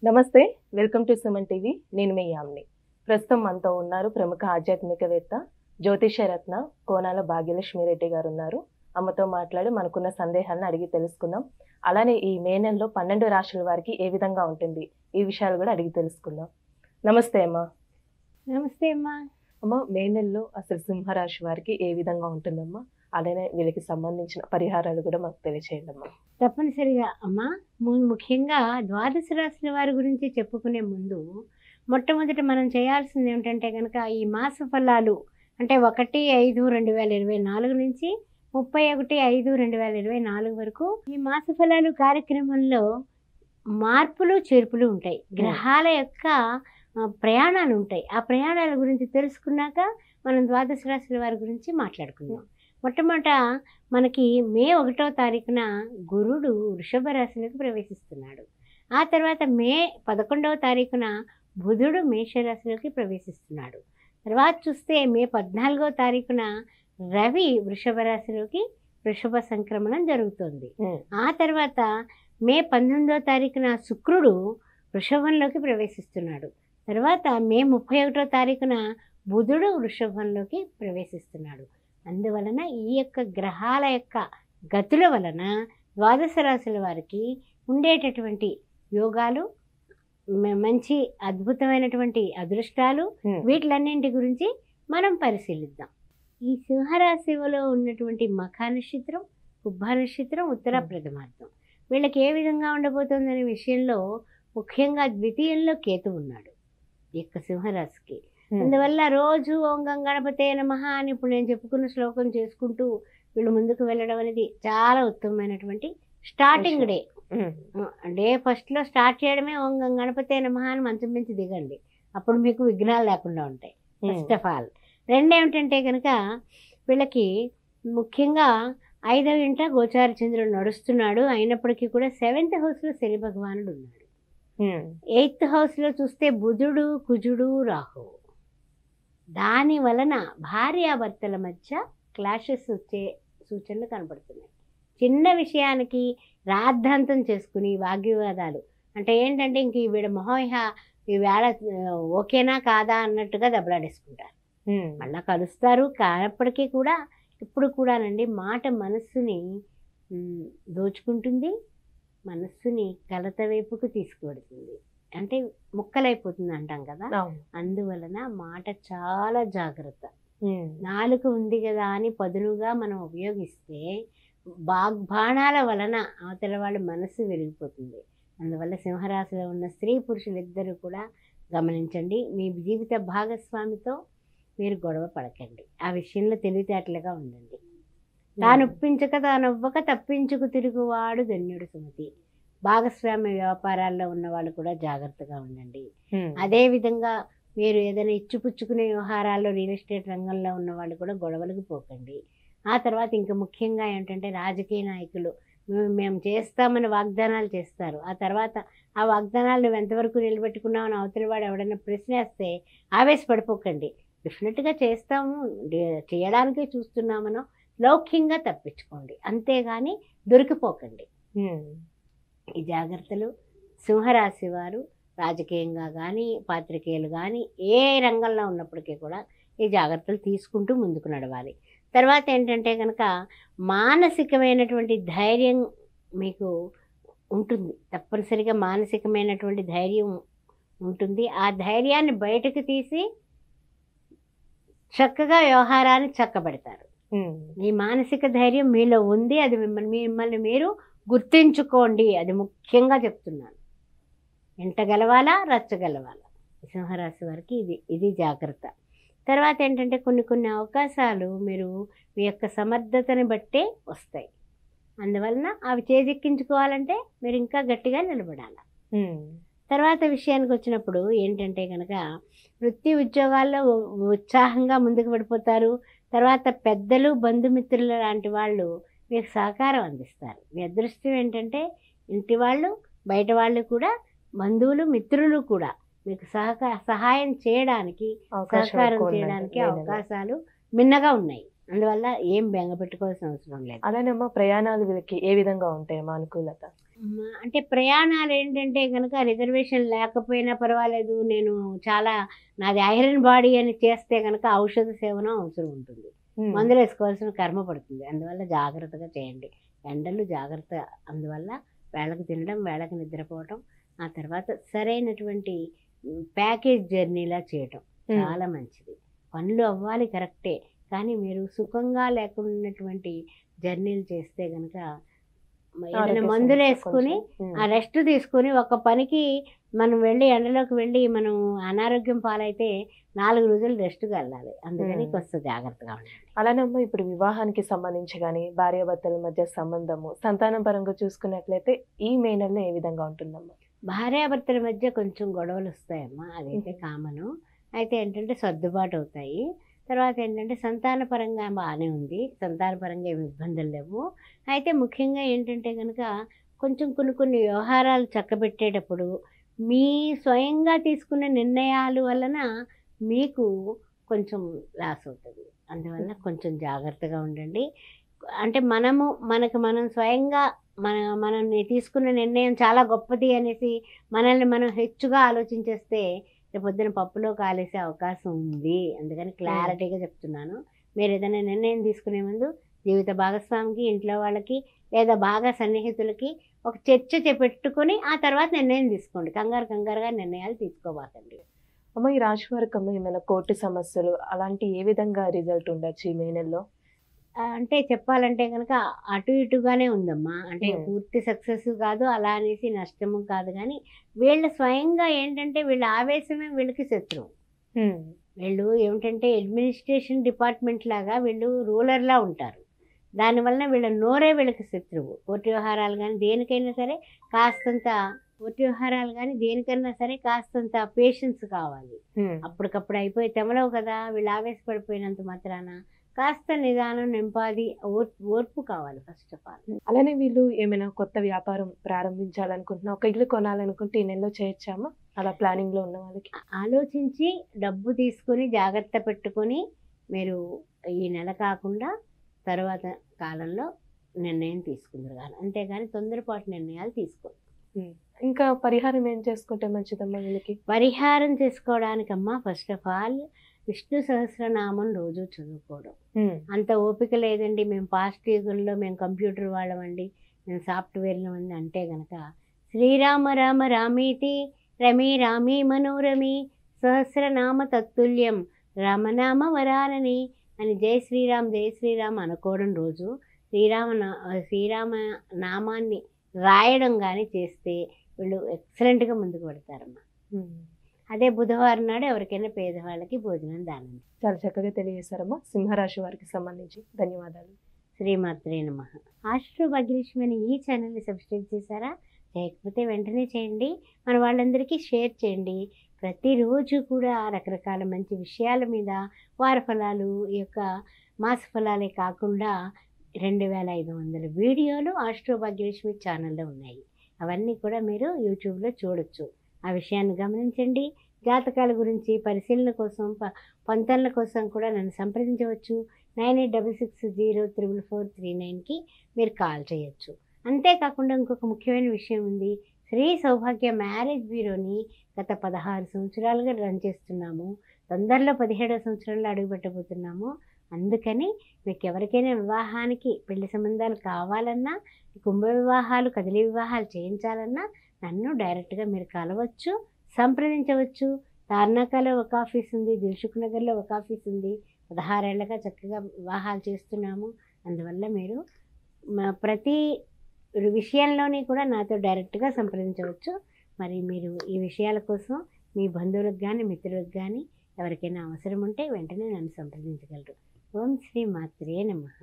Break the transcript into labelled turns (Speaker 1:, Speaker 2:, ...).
Speaker 1: నమస్తే. Welcome to Suman TV. నేను మీ యామిని. ప్రస్తుతం మనతో ఉన్నారు ప్రముఖ ఆధ్యాత్మికవేత్త, జ్యోతిషరత్న కోనాల భాగ్యలక్ష్మి రెడ్డి గారు ఉన్నారు. అమ్మతో మాట్లాడి మనకున్న సందేహాలను అడిగి తెలుసుకుందాం. అలానే ఈ మే నెలలో 12 రాశుల వారికి ఏ విధంగా ఉంటుంది, ఈ విషయాలు కూడా అడిగి తెలుసుకుందాం. నమస్తే అమ్మా.
Speaker 2: నమస్తే అమ్మా.
Speaker 1: అమ్మ, మే నెలలో అసలు సింహరాశి వారికి ఏ విధంగా ఉంటుందమ్మా? అలానే వీళ్ళకి సంబంధించిన పరిహారాలు కూడా మాకు తెలియచేయండి అమ్మా.
Speaker 2: తప్పనిసరిగా అమ్మా. ముఖ్యంగా ద్వాదశ రాశుల వారి గురించి చెప్పుకునే ముందు మొట్టమొదట మనం చేయాల్సింది ఏమిటంటే కనుక ఈ మాస ఫలాలు అంటే 1/5/2024 నుంచి 31/5/2024 వరకు ఈ మాస ఫలాలు కార్యక్రమంలో మార్పులు చేర్పులు ఉంటాయి. గ్రహాల యొక్క ప్రయాణాలు ఉంటాయి. ఆ ప్రయాణాల గురించి తెలుసుకున్నాక మనం ద్వాదశ రాశుల వారి గురించి మాట్లాడుకుందాం. మొట్టమొదట మనకి మే 1వ తారీఖున గురుడు వృషభ రాశిలోకి ప్రవేశిస్తున్నాడు. ఆ తర్వాత మే 11వ తారీఖున బుధుడు మేషరాశిలోకి ప్రవేశిస్తున్నాడు. తర్వాత చూస్తే మే 14వ తారీఖున రవి వృషభ రాశిలోకి వృషభ సంక్రమణం జరుగుతుంది. ఆ తర్వాత మే 19వ తారీఖున శుక్రుడు వృషభంలోకి ప్రవేశిస్తున్నాడు. తర్వాత మే 31వ తారీఖున బుధుడు వృషభంలోకి ప్రవేశిస్తున్నాడు. అందువలన ఈ యొక్క గ్రహాల యొక్క గతుల వలన ద్వాదశ రాశుల వారికి ఉండేటటువంటి యోగాలు, మంచి అద్భుతమైనటువంటి అదృష్టాలు, వీటిలన్నింటి గురించి మనం పరిశీలిద్దాం. ఈ సింహరాశిలో ఉన్నటువంటి మఖ నక్షత్రం, కుబ్బ నక్షత్రం, ఉత్తర ప్రథమార్థం వీళ్ళకి ఏ విధంగా ఉండబోతుందనే విషయంలో ముఖ్యంగా ద్వితీయంలో కేతు ఉన్నాడు ఈ యొక్క సింహరాశికి. అందువల్ల రోజు ఓం గం గణపతే నమః అని ఇప్పుడు నేను చెప్పుకున్న శ్లోకం చేసుకుంటూ వీళ్ళు ముందుకు వెళ్ళడం అనేది చాలా ఉత్తమమైనటువంటి స్టార్టింగ్ డే. డే ఫస్ట్లో స్టార్ట్ చేయడమే ఓం గం గణపతే నమః అని మంచం మించి దిగండి. అప్పుడు మీకు విఘ్నాలు లేకుండా ఉంటాయి. First of all. రెండేమిటంటే కనుక వీళ్ళకి ముఖ్యంగా 5వ ఇంట గోచార చంద్రుడు నడుస్తున్నాడు. అయినప్పటికీ కూడా 7th హౌస్లో శని భగవానుడు ఉన్నాడు. 8th హౌస్లో చూస్తే బుధుడు, కుజుడు, రాహువు. దాని వలన భార్యాభర్తల మధ్య క్లాషెస్ వచ్చే సూచనలు కనబడుతున్నాయి. చిన్న విషయానికి రాద్ధాంతం చేసుకుని వాగ్వివాదాలు అంటే ఏంటంటే ఇంక వీడ మొహం ఈ వేళ ఓకేనా కాదా అన్నట్టుగా దెబ్బలాడేసుకుంటారు. మళ్ళా కలుస్తారు. కానప్పటికీ కూడా ఇప్పుడు కూడానండి మాట మనస్సుని దోచుకుంటుంది, మనస్సుని కలత వైపుకు తీసుకువెడుతుంది. అంటే ముక్కలైపోతుంది అంటాం కదా. అందువలన మాట చాలా జాగ్రత్త. నాలుక ఉంది కదా అని పదునుగా మనం ఉపయోగిస్తే బాణాల వలన అవతల వాళ్ళ మనస్సు విరిగిపోతుంది. అందువల్ల సింహరాశిలో ఉన్న స్త్రీ పురుషులిద్దరూ కూడా గమనించండి. మీ జీవిత భాగస్వామితో మీరు గొడవ పడకండి. ఆ విషయంలో తెలివితేటలుగా ఉండండి. తానొప్పించక తానొవ్వక తప్పించుకు తిరుగువాడు ధన్యుడు సుమతి. భాగస్వామ్య వ్యాపారాల్లో ఉన్న వాళ్ళు కూడా జాగ్రత్తగా ఉండండి. అదేవిధంగా మీరు ఏదైనా ఇచ్చిపుచ్చుకునే వ్యవహారాల్లో రియల్ ఎస్టేట్ రంగంలో ఉన్న వాళ్ళు కూడా గొడవలకు పోకండి. ఆ తర్వాత ఇంకా ముఖ్యంగా ఏంటంటే రాజకీయ నాయకులు మేము చేస్తామని వాగ్దానాలు చేస్తారు. ఆ తర్వాత ఆ వాగ్దానాలు నువ్వు ఎంతవరకు నిలబెట్టుకున్నామని అవతల వాడు ఎవడైనా ప్రశ్నేస్తే ఆవేశపడిపోకండి. డెఫినెట్గా చేస్తాము, చేయడానికే చూస్తున్నామనో లౌక్యంగా తప్పించుకోండి. అంతేగాని దొరికిపోకండి. ఈ జాగ్రత్తలు సింహరాశి వారు రాజకీయంగా కానీ పాత్రికేయులు కానీ ఏ రంగంలో ఉన్నప్పటికీ కూడా ఈ జాగ్రత్తలు తీసుకుంటూ ముందుకు నడవాలి. తర్వాత ఏంటంటే కనుక మానసికమైనటువంటి ధైర్యం మీకు ఉంటుంది. తప్పనిసరిగా మానసికమైనటువంటి ధైర్యం ఉంటుంది. ఆ ధైర్యాన్ని బయటకు తీసి చక్కగా వ్యవహారాన్ని చక్కబెడతారు. మీ మానసిక ధైర్యం మీలో ఉంది. అది మిమ్మల్ని మీరు గుర్తించుకోండి. అది ముఖ్యంగా చెప్తున్నాను. ఎంట గెలవాలా, రచ్చగలవాలా. సింహరాశి వారికి ఇది జాగ్రత్త. తర్వాత ఏంటంటే కొన్ని అవకాశాలు మీరు మీ యొక్క సమర్థతని బట్టే వస్తాయి. అందువలన అవి చేజెక్కించుకోవాలంటే మీరు ఇంకా గట్టిగా నిలబడాలి. తర్వాత విషయానికి వచ్చినప్పుడు ఏంటంటే కనుక వృత్తి ఉద్యోగాల్లో ఉత్సాహంగా ముందుకు పడిపోతారు. తర్వాత పెద్దలు, బంధుమిత్రులు లాంటి వాళ్ళు మీకు సహకారం అందిస్తారు. మీ అదృష్టం ఏంటంటే ఇంటి వాళ్ళు, బయట వాళ్ళు కూడా, బంధువులు, మిత్రులు కూడా మీకు సహాయం చేయడానికి, సహకారం చేయడానికి అవకాశాలు మిన్నగా ఉన్నాయి. అందువల్ల ఏం బెంగ పెట్టుకోవాల్సిన అవసరం లేదు.
Speaker 1: అలానేమ్మా ప్రయాణాలు వీళ్ళకి ఏ విధంగా ఉంటాయమ్మా అనుకూలత?
Speaker 2: అంటే ప్రయాణాలు ఏంటంటే కనుక రిజర్వేషన్ లేకపోయినా పర్వాలేదు, నేను చాలా నాది ఐరన్ బాడీ అని చేస్తే కనుక ఔషధ సేవనం అవసరం ఉంటుంది, మందులు వేసుకోవాల్సిన కర్మ పడుతుంది. అందువల్ల జాగ్రత్తగా చేయండి. ఎండలు జాగ్రత్త. అందువల్ల వేళకు తినడం, వేళకు నిద్రపోవటం, ఆ తర్వాత సరైనటువంటి ప్యాకేజ్ జర్నీలా చేయటం చాలా మంచిది. పనులు అవ్వాలి కరెక్టే, కానీ మీరు సుఖంగా లేకున్నటువంటి జర్నీలు చేస్తే కనుక ఏదైనా మందులు వేసుకుని ఆ రెస్ట్ తీసుకుని ఒక పనికి మనం వెళ్ళి ఎండలోకి వెళ్ళి మనం అనారోగ్యం పాలైతే 4 రోజులు రెస్ట్కి వెళ్ళాలి. అందుకని కొంచెం జాగ్రత్తగా ఉండాలి.
Speaker 1: అలానమ్మా ఇప్పుడు వివాహానికి సంబంధించి కానీ భార్యాభర్తల మధ్య సంబంధము సంతానం పరంగా చూసుకున్నట్లయితే ఈ మే నెలలో ఏ విధంగా ఉంటుందమ్మా?
Speaker 2: భార్యాభర్తల మధ్య కొంచెం గొడవలు వస్తాయమ్మా, అదైతే కామను. అయితే ఏంటంటే సర్దుబాటు అవుతాయి. తర్వాత ఏంటంటే సంతానపరంగా బాగానే ఉంది, సంతానపరంగా ఏమి ఇబ్బందులు లేవు. అయితే ముఖ్యంగా ఏంటంటే కనుక కొంచెం కొన్ని వ్యవహారాలు చక్కబెట్టేటప్పుడు మీ స్వయంగా తీసుకున్న నిర్ణయాలు వలన మీకు కొంచెం లాస్ అవుతుంది. అందువల్ల కొంచెం జాగ్రత్తగా ఉండండి. అంటే మనం స్వయంగా మనం తీసుకున్న నిర్ణయం చాలా గొప్పది అనేసి మనల్ని మనం హెచ్చుగా ఆలోచించేస్తే రేపొద్దున పప్పులో కాలేసే అవకాశం ఉంది. అందుకని క్లారిటీగా చెప్తున్నాను. మీరు ఏదైనా నిర్ణయం తీసుకునే ముందు జీవిత భాగస్వామికి, ఇంట్లో వాళ్ళకి, లేదా బాగా సన్నిహితులకి ఒక చర్చ పెట్టుకొని ఆ తర్వాత నిర్ణయం తీసుకోండి. కంగారుగా నిర్ణయాలు తీసుకోబాకండి.
Speaker 1: అమ్మ ఈ రాశి వారికి ఏమైనా కోర్టు సమస్యలు అలాంటి ఏ విధంగా రిజల్ట్ ఉండొచ్చు ఈ మే నెలలో?
Speaker 2: అంటే చెప్పాలంటే కనుక అటు ఇటుగానే ఉందమ్మా. అంటే పూర్తి సక్సెస్ కాదు, అలా అనేసి నష్టము కాదు. కానీ వీళ్ళ స్వయంగా ఏంటంటే వీళ్ళ ఆవేశమే వీళ్ళకి శత్రువు. వీళ్ళు ఏమిటంటే అడ్మినిస్ట్రేషన్ డిపార్ట్మెంట్ లాగా వీళ్ళు రూలర్లా ఉంటారు. దానివల్ల వీళ్ళ నోరే వీళ్ళకి శత్రువు. కోర్టు వ్యవహారాలు కానీ దేనికైనా సరే కాస్తంత పేషెన్స్ కావాలి. అప్పటికప్పుడు అయిపోయి తెమలవు కదా. వీళ్ళు ఆవేశపడిపోయినంత మాత్రాన కాస్త నిదానం, నింపాది, ఓర్పు కావాలి ఫస్ట్ ఆఫ్ ఆల్.
Speaker 1: అలానే వీళ్ళు ఏమైనా కొత్త వ్యాపారం ప్రారంభించాలనుకుంటున్నా, ఒక ఇల్లు కొనాలనుకుంటే ఈ నెలలో చేయొచ్చామా? అలా ప్లానింగ్ లో ఉన్న వాళ్ళకి
Speaker 2: ఆలోచించి డబ్బు తీసుకొని జాగ్రత్త పెట్టుకొని మీరు ఈ నెల కాకుండా తర్వాత కాలంలో నిర్ణయం తీసుకుందరు కానీ, అంతేగాని తొందరపాటు నిర్ణయాలు తీసుకోండి.
Speaker 1: ఇంకా పరిహారం ఏం చేసుకుంటే మంచిదమ్మా వీళ్ళకి?
Speaker 2: పరిహారం చేసుకోవడానికమ్మా first of all Vishnu Sahasranamam రోజు చదువుకోవడం. అంత ఓపిక లేదండి, మేము పాస్ట్ యుగంలో మేము కంప్యూటర్ వాళ్ళమండి, మేము సాఫ్ట్వేర్లో ఉంది అంటే గనక శ్రీరామ రామ రామేతి రమే రామే మనోరమి సహస్రనామ తత్తుల్యం రామనామ వరానని అని జై శ్రీరామ్ అనుకోవడం రోజు. శ్రీరామ నామాన్ని రాయడం కానీ చేస్తే వీళ్ళు ఎక్సలెంట్గా ముందుకు పడతారమ్మా. అదే బుధవారం నాడు ఎవరికైనా పేదవాళ్ళకి భోజనం దానం.
Speaker 1: చాలా చక్కగా తెలియజేశారమ్మా. సింహరాశి వారికి సంబంధించి ధన్యవాదాలు.
Speaker 2: శ్రీమాత్రే నమః. ఆస్ట్రో భాగ్యలక్ష్మి అని ఈ ఛానల్ని సబ్స్క్రైబ్ చేశారా? చేయకపోతే వెంటనే చేయండి. మన వాళ్ళందరికీ షేర్ చేయండి. ప్రతిరోజు కూడా రకరకాల మంచి విషయాల మీద వార ఫలాలు, ఈ యొక్క మాస ఫలాలే కాకుండా 2500 వీడియోలు ఆస్ట్రో భాగ్యలక్ష్మి ఛానల్లో ఉన్నాయి. అవన్నీ కూడా మీరు యూట్యూబ్లో చూడొచ్చు. ఆ విషయాన్ని గమనించండి. జాతకాల గురించి పరిశీలన కోసం, పొంతనల కోసం కూడా నన్ను సంప్రదించవచ్చు. 9866044439కి మీరు కాల్ చేయొచ్చు. అంతేకాకుండా ఇంకొక ముఖ్యమైన విషయం ఉంది. శ్రీ సౌభాగ్య మ్యారేజ్ బ్యూరోని గత 16 సంవత్సరాలుగా రన్ చేస్తున్నాము. తొందరలో 17వ సంవత్సరంలో అడుగుపెట్టబోతున్నాము. అందుకని మీకు ఎవరికైనా వివాహానికి పెళ్లి సంబంధాలు కావాలన్నా, కుంభ వివాహాలు, కదిలి వివాహాలు చేయించాలన్నా నన్ను డైరెక్ట్గా మీరు కలవచ్చు, సంప్రదించవచ్చు. తార్నాకలో ఒక ఆఫీస్ ఉంది, దిల్సుఖ్ నగర్లో ఒక ఆఫీస్ ఉంది. 16 ఏళ్ళగా చక్కగా వివాహాలు చేస్తున్నాము. అందువల్ల మీరు ప్రతి విషయంలోని కూడా నాతో డైరెక్ట్గా సంప్రదించవచ్చు. మరి మీరు ఈ విషయాల కోసం మీ బంధువులకు కానీ, మిత్రులకు కానీ ఎవరికైనా అవసరం ఉంటే వెంటనే నన్ను సంప్రదించగలరు. ఓం శ్రీ మాత్రే నమః.